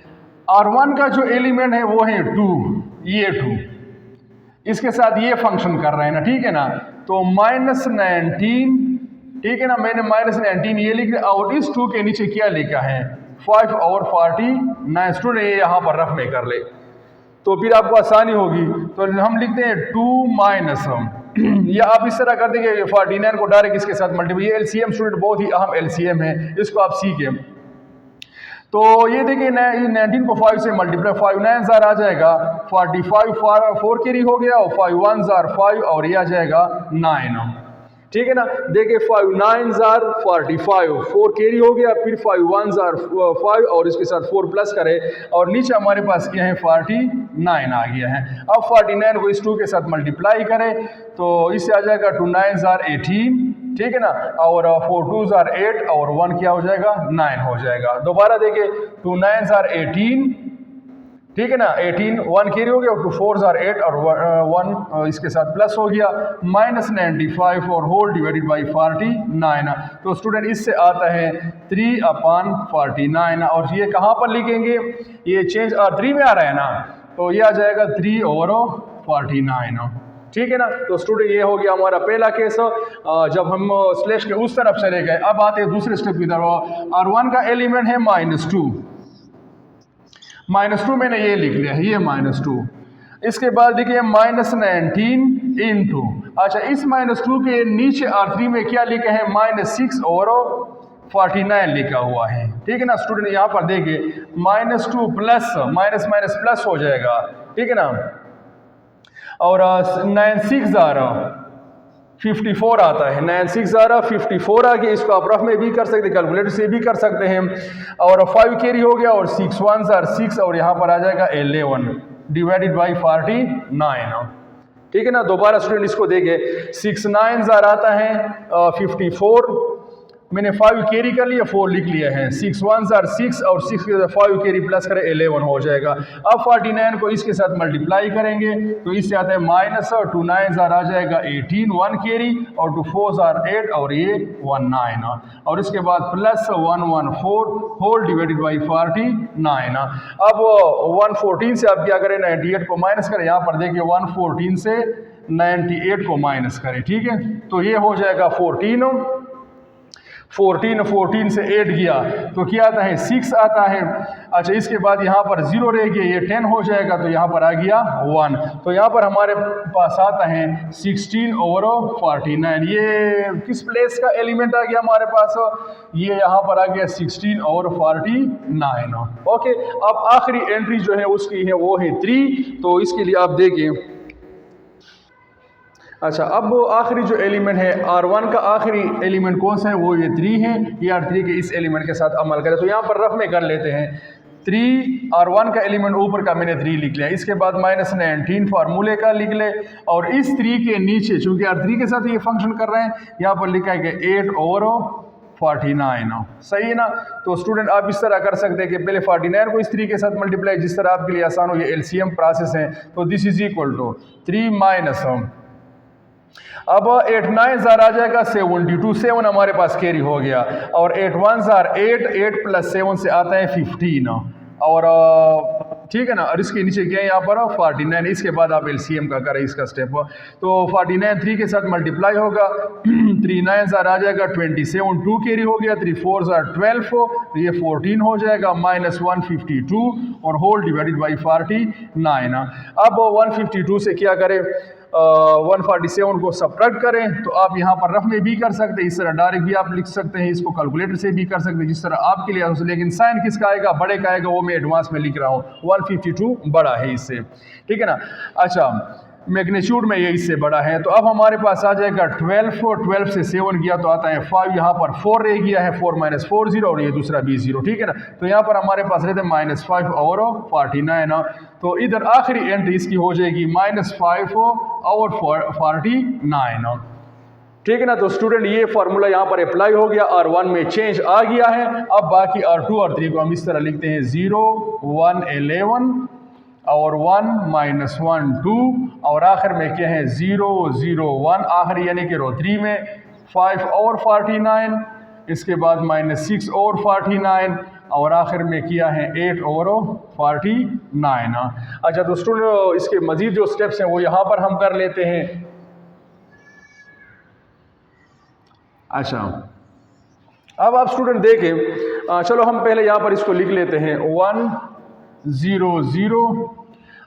A: R1 का जो एलिमेंट है वो है 2, ये 2, इसके साथ ये फंक्शन कर रहे हैं ना, ठीक है ना। तो माइनस 19, ठीक है ना, मैंने माइनस 19 ये लिख दिया, और इस 2 के नीचे क्या लिखा है? 5 और 49। स्टूडेंट ये यहाँ पर रफ में कर ले तो फिर आपको आसानी होगी। तो हम लिखते हैं 2 माइनस, या आप इस तरह कर देंगे 49 को डायरेक्ट इसके साथ मल्टीप्लाई। ये एलसीएम स्टूडेंट बहुत ही अहम एलसीएम है, इसको आप सीखें। तो ये देखिए 19 को 5 से मल्टीप्लाई, 5 9 ज़ार आ जाएगा 45, 4 कैरी हो गया, और 5 1 ज़ार 5, और ये आ जाएगा 9, ठीक है ना। देखिए 5 9 ज़ार 45, 4 कैरी हो गया, फिर 5 1 ज़ार 5, और इसके साथ 4 प्लस करें, और नीचे हमारे पास क्या है? 49 आ गया है। अब 49 को इस 2 के साथ मल्टीप्लाई करें, तो इससे आ जाएगा 2 9 ज़ार 18, ठीक है ना, और 4 2 ज़ार 8, और 1 क्या हो जाएगा? 9 हो जाएगा। दोबारा देखिए 2 9 ज़ार 18, ठीक है ना, 18 1 कैरी हो गया, 2 4 ज़ार 8, और 1 इसके साथ प्लस हो गया, माइनस 95 और होल डिवाइडेड बाई 49। तो स्टूडेंट इससे आता है 3/49, और ये कहाँ पर लिखेंगे? ये चेंज R3 में आ रहा है ना, तो ये आ जाएगा 3 और 49, ठीक है ना। तो स्टूडेंट ये हो गया हमारा पहला केस। जब हम स्लैश के उस तरफ चले गए, अब आते हैं दूसरे स्टेप की तरफ। R1 का एलिमेंट है -2, -2 मैंने ये लिख लिया है, ये -2। इसके बाद देखिए -19 इंटू, अच्छा इस -2 के नीचे R3 में क्या लिखा है? -6 और 49 लिखा हुआ है, ठीक है ना। स्टूडेंट यहाँ पर देखिए -2 प्लस माइनस माइनस प्लस हो जाएगा, ठीक है ना, और 9 6 ज़ारा 54 आता है, 9 6 ज़ारा 54 आ गया। इसको आप रफ में भी कर सकते हैं, कैलकुलेटर से भी कर सकते हैं, और 5 कैरी हो गया, और 6 1 ज़ार 6, और यहाँ पर आ जाएगा 11 डिवाइडेड बाई 49, ठीक है ना। दोबारा स्टूडेंट इसको देखे, 6 9 ज़ार आता है 54, मैंने 5 कैरी कर लिया, 4 लिख लिया है, 6 1 ज़ार 6, और 6 के 5 कैरी प्लस करें 11 हो जाएगा। अब 49 को इसके साथ मल्टीप्लाई करेंगे, तो इससे आता है माइनस, और 2 9 ज़ार आ जाएगा 18 1 कैरी, और 2 4 ज़ार 8, और ये 1 9, और इसके बाद प्लस 1 1 4 होल डिवाइडेड बाई 49। अब 114 से आप क्या करें? 98 को माइनस करें। यहाँ पर देखिए 114 से 98 को माइनस करें, ठीक है। तो ये हो जाएगा 14 से 8 गया तो क्या आता है? 6 आता है। अच्छा इसके बाद यहाँ पर 0 रह गया, ये 10 हो जाएगा, तो यहाँ पर आ गया 1। तो यहाँ पर हमारे पास आता है 16 ओवर 49। ये किस प्लेस का एलिमेंट आ गया हमारे पास? ये यहाँ पर आ गया 16 ओवर 49। ओके, अब आखिरी एंट्री जो है उसकी है वो है 3। तो इसके लिए आप देखें, अच्छा अब आखिरी जो एलिमेंट है R1 का आखिरी एलिमेंट कौन सा है? वो ये 3 है। ये R3 के इस एलिमेंट के साथ अमल करें। तो यहाँ पर रफ में कर लेते हैं, 3 R1 का एलिमेंट ऊपर का मैंने 3 लिख लिया, इसके बाद -19 फार्मूले का लिख ले, और इस 3 के नीचे चूंकि R3 के साथ ये फंक्शन कर रहे हैं, यहाँ पर लिखा है कि 8 ओवर 49। सही है ना? तो स्टूडेंट आप इस तरह कर सकते हैं कि पहले 49 को इस 3 के साथ मल्टीप्लाई, जिस तरह आपके लिए आसान हो, ये LCM प्रोसेस है। तो this is equal to 3 minus, अब 8 9 ज़ार आ जाएगा 72, 7 हमारे पास कैरी हो गया, और 8 1 ज़ार 8, 8 प्लस 7 से आता है 15, और ठीक है ना। और इसके नीचे क्या है यहाँ पर 49। इसके बाद आप LCM का करें इसका स्टेप। तो 49 3 के साथ मल्टीप्लाई होगा, 3 9 ज़ार आ जाएगा 27, 2 कैरी हो गया, 3 4 ज़ार 12, ये 14 हो जाएगा, -152 और होल डिवाइडेड बाई 49। अब 152 से क्या करें? 147 को सब्ट्रैक्ट करें तो आप यहाँ पर रफ में भी कर सकते हैं, इस तरह डायरेक्ट भी आप लिख सकते हैं, इसको कैलकुलेटर से भी कर सकते हैं, जिस तरह आपके लिए। लेकिन साइन किसका आएगा, बड़े का आएगा, वो मैं एडवांस में लिख रहा हूँ। 152 बड़ा है इससे, ठीक है ना। अच्छा, मैग्नीट्यूड में ये इससे बड़ा है। तो अब हमारे पास आ जाएगा 12 और 12 से 7 गया तो आता है 5, यहाँ पर 4 रह गया है, 4 - 4 0 और ये दूसरा भी 0, ठीक है ना। तो यहाँ पर हमारे पास रहते हैं -5 और 49। तो इधर आखिरी एंट्री इसकी हो जाएगी -5 और 49, ठीक है ना। तो स्टूडेंट ये फार्मूला यहाँ पर अप्लाई हो गया, R1 में चेंज आ गया है। अब बाकी R2 और 3 को हम इस तरह लिखते हैं 0 1 11 और 1 - 1 2 और आखिर में क्या है 0 0 1 आखिर यानी कि रो 3 में 5 और 49, इसके बाद -6 और 49 और आखिर में किया है 8 और 49। अच्छा, तो स्टूडेंट इसके मजीद जो स्टेप्स हैं वो यहाँ पर हम कर लेते हैं। अच्छा, अब आप स्टूडेंट देखें, चलो हम पहले यहाँ पर इसको लिख लेते हैं 1 0 0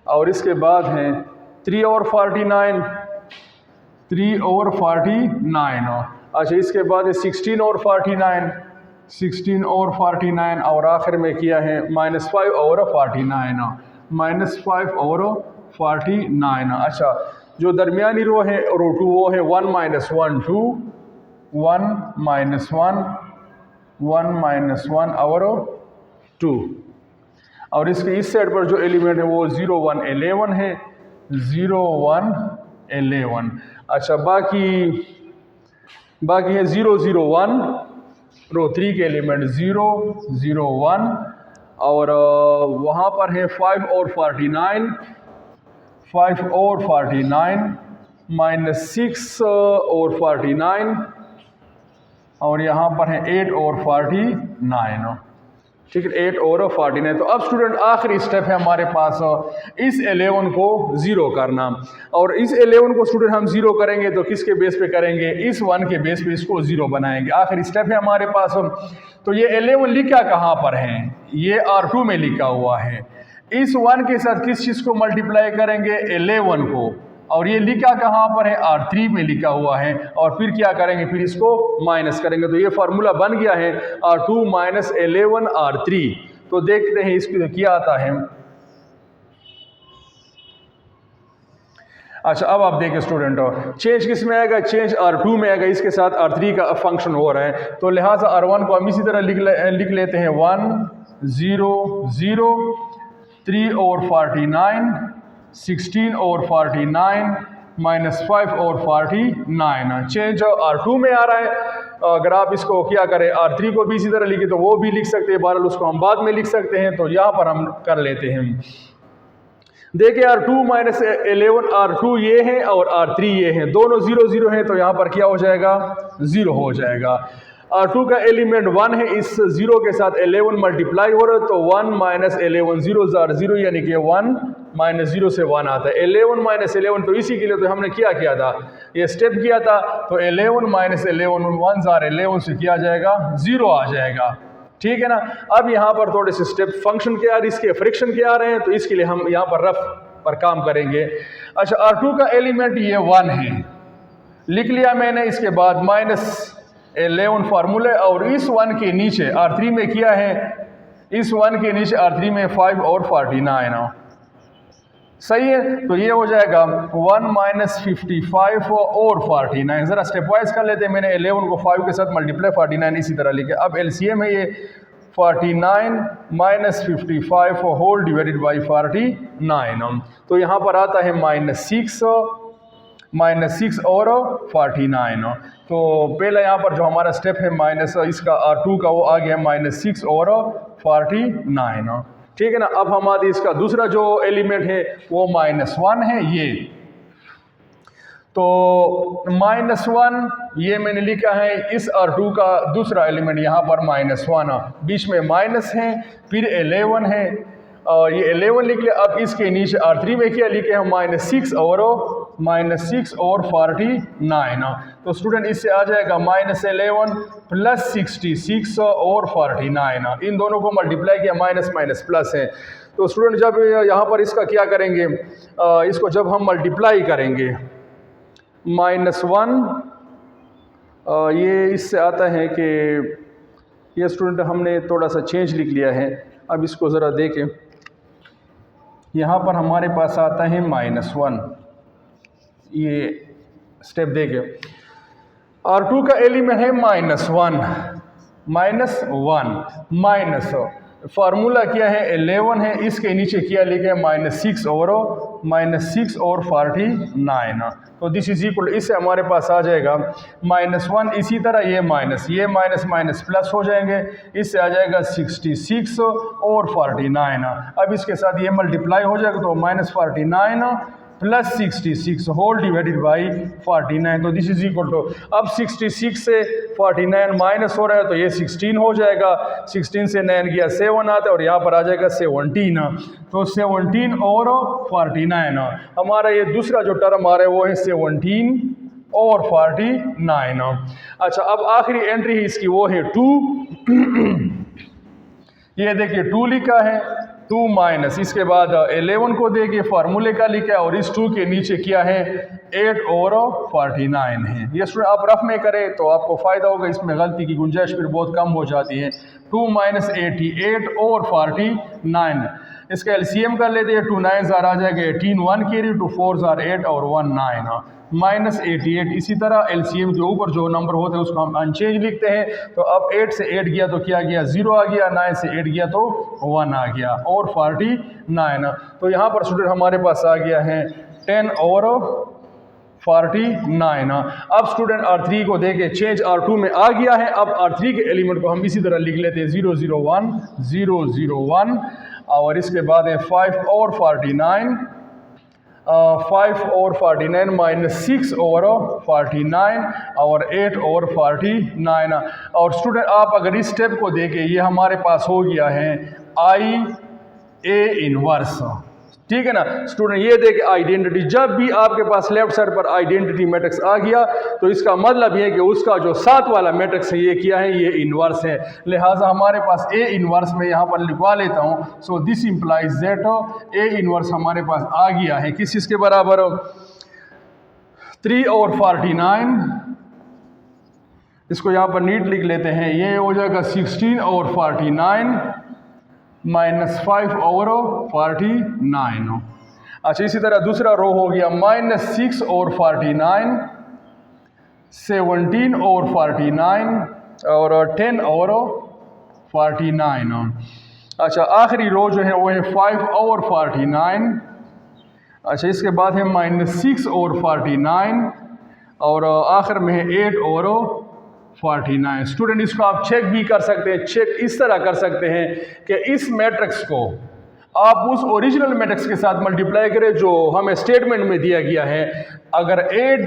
A: और इसके बाद हैं 3 और 49 3 और 49। अच्छा, इसके बाद है 16 और 49 16 और 49 और आखिर में किया है -5 और 49 -5 और 49। अच्छा, जो दरमियानी रो है रो 2 वो है 1 - 1 2 1 - 1 1 - 1 और 2 और इसके इस साइड पर जो एलिमेंट है वो 0 1 11 है, 0 1 11। अच्छा, बाकी है 0 0 1 रो 3 के एलिमेंट 0 0 1 और वहाँ पर है 5 और 49 -6 और 49 और यहाँ पर है 8 और 49, ठीक है, 8 और 49। तो अब स्टूडेंट आखिरी स्टेप है हमारे पास इस 11 को 0 करना, और इस 11 को स्टूडेंट हम 0 करेंगे तो किसके बेस पे करेंगे, इस 1 के बेस पे इसको 0 बनाएंगे। आखिरी स्टेप है हमारे पास। तो ये 11 लिखा कहाँ पर है, ये R2 में लिखा हुआ है। इस 1 के साथ किस चीज़ को मल्टीप्लाई करेंगे, 11 को, और ये लिखा कहाँ पर है, R3 में लिखा हुआ है। और फिर क्या करेंगे, फिर इसको माइनस करेंगे। तो ये फार्मूला बन गया है R2 - 11 R3। तो देखते हैं इसको क्या आता है। अच्छा, अब आप देखिए स्टूडेंट, चेंज किस में आएगा, चेंज R2 में आएगा, इसके साथ R3 का फंक्शन हो रहा है। तो लिहाजा R1 को हम इसी तरह लिख लेते हैं 1 0 0 3 और 49 16 और 49 -5 और 49। चेंज R2 में आ रहा है। अगर आप इसको क्या करें, R3 को भी इसी तरह लिखे तो वो भी लिख सकते हैं, बहरहाल उसको हम बाद में लिख सकते हैं। तो यहाँ पर हम कर लेते हैं। देखिए R2 - 11 R2 ये है और R3 ये है, दोनों 0 0 हैं, तो यहाँ पर क्या हो जाएगा, 0 हो जाएगा। R2 का एलिमेंट 1 है, इस 0 के साथ 11 मल्टीप्लाई हो रहा है, तो 1 - 11 0 0 यानी कि 1 - 0 से 1 आता है। 11 - 11 तो इसी के लिए तो हमने क्या किया था, ये स्टेप किया था। तो 11 - 11 1 11 से किया जाएगा 0 आ जाएगा, ठीक है ना। अब यहाँ पर थोड़े से स्टेप फंक्शन के आ रहे, इसके फ्रिक्शन के आ रहे हैं, तो इसके लिए हम यहाँ पर रफ पर काम करेंगे। अच्छा, R2 का एलिमेंट ये 1 है, लिख लिया मैंने। इसके बाद -11 फार्मूले, और इस 1 के नीचे R3 में किया है, इस 1 के नीचे R3 में 5 और 49, सही है। तो ये हो जाएगा 1 - 55 और 49। ज़रा स्टेप वाइज कर लेते हैं। मैंने 11 को 5 के साथ मल्टीप्लाई 49 इसी तरह लिखे। अब LCM है ये 49 - 55 होल डिवाइडेड बाई 49। तो यहाँ पर आता है -6 और 49। तो पहला यहाँ पर जो हमारा स्टेप है माइनस इसका R2 का, वो आ गया -6 और 49, ठीक है ना। अब हमारी इसका दूसरा जो एलिमेंट है वो -1 है ये। तो -1 ये मैंने लिखा है, इस R2 का दूसरा एलिमेंट यहाँ पर -1, बीच में माइनस है, फिर 11 है, ये 11 लिख लिया। अब इसके नीचे R3 में क्या लिखे हैं, -6 और 49। तो स्टूडेंट इससे आ जाएगा -11 + 66 और 49। इन दोनों को मल्टीप्लाई किया, माइनस माइनस प्लस है। तो स्टूडेंट जब यहाँ पर इसका क्या करेंगे, इसको जब हम मल्टीप्लाई करेंगे -1, ये इससे आता है कि ये स्टूडेंट हमने थोड़ा सा चेंज लिख लिया है। अब इसको ज़रा देखें, यहाँ पर हमारे पास आता है -1, ये स्टेप देखें। R2 का एलिमेंट है -1 माइनस फार्मूला क्या है 11 है, इसके नीचे क्या लिखे -6 और -49, तो दिस इज इक्वल, इससे हमारे पास आ जाएगा -1। इसी तरह ये माइनस प्लस हो जाएंगे, इससे आ जाएगा 66 और 49। अब इसके साथ ये मल्टीप्लाई हो जाएगा तो -49 प्लस 66 होल डिवाइडेड बाई 49, तो दिस इज इक्वल टू, अब 66 से 49 माइनस हो रहा है तो ये 16 हो जाएगा, 16 से 9 गया 7 आता है और यहाँ पर आ जाएगा 17, तो 17 और 49, हमारा ये दूसरा जो टर्म आ रहा है वो है 17 और 49। अच्छा, अब आखिरी एंट्री इसकी वो है 2 ये देखिए 2 लिखा है, 2 माइनस इसके बाद 11 को देखिए फार्मूले का लिखा है और इस 2 के नीचे क्या है 8 और 49 है। ये स्टूडेंट आप रफ में करें तो आपको फ़ायदा होगा, इसमें गलती की गुंजाइश फिर बहुत कम हो जाती है। 2 माइनस 88 और 49, इसका एलसीएम कर लेते हैं, 2 9 आ जाएगा 18, 1 कैरी, 2 4 8 और 1 9 -88। इसी तरह एलसीएम के ऊपर जो नंबर होते हैं उसको हम अनचेंज लिखते हैं, तो अब 8 से 8 गया तो क्या गया 0 आ गया, 9 से 8 गया तो 1 आ गया और 49, तो यहाँ पर स्टूडेंट हमारे पास आ गया है 10 और 49। अब स्टूडेंट R3 को देखें, चेंज R2 में आ गया है। अब R3 के एलिमेंट को हम इसी तरह लिख लेते हैं 0 0 1 0 0 1 और इसके बाद है 5 और 49, 5 और 49 -6 और 49 और 8 और 49। और स्टूडेंट आप अगर इस स्टेप को देखें, ये हमारे पास हो गया है IA इनवर्स, ठीक है ना स्टूडेंट। ये देखें आइडेंटिटी, जब भी आपके पास लेफ्ट साइड पर आइडेंटिटी मैट्रिक्स आ गया तो इसका मतलब ये है कि उसका जो साथ वाला मैट्रिक्स है ये क्या है, ये इनवर्स है। लिहाजा हमारे पास A इनवर्स में यहाँ पर लिखवा लेता हूँ। So this implies that A inverse हमारे पास आ गया है किस चीज़ के बराबर, 3 और 49, इसको यहाँ पर नीट लिख लेते हैं, ये हो जाएगा 16 और 49 -5 और 49। अच्छा, इसी तरह दूसरा रो हो गया -6 और 49, 17 और 49 और 10 और 49। अच्छा, आखिरी रो जो है वो है 5 और 49। अच्छा, इसके बाद है -6 और 49 और आखिर में है 8 और 49। स्टूडेंट इसको आप चेक भी कर सकते हैं, चेक इस तरह कर सकते हैं कि इस मैट्रिक्स को आप उस ओरिजिनल मैट्रिक्स के साथ मल्टीप्लाई करें जो हमें स्टेटमेंट में दिया गया है। अगर A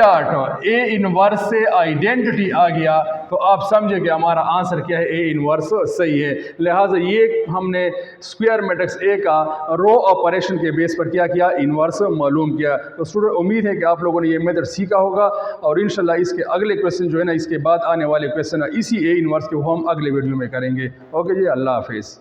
A: इनवर्स से आइडेंटिटी आ गया तो आप समझे कि हमारा आंसर क्या है, A इनवर्स सही है। लिहाजा ये हमने स्क्वायर मैट्रिक्स A का रो ऑपरेशन के बेस पर क्या किया, इनवर्स मालूम किया। तो स्टूडेंट उम्मीद है कि आप लोगों ने ये मेथड सीखा होगा और इंशाल्लाह इसके अगले क्वेश्चन जो है ना, इसके बाद आने वाले क्वेश्चन इसी A इनवर्स के वो हम अगले वीडियो में करेंगे। ओके जी, अल्लाह हाफिज़।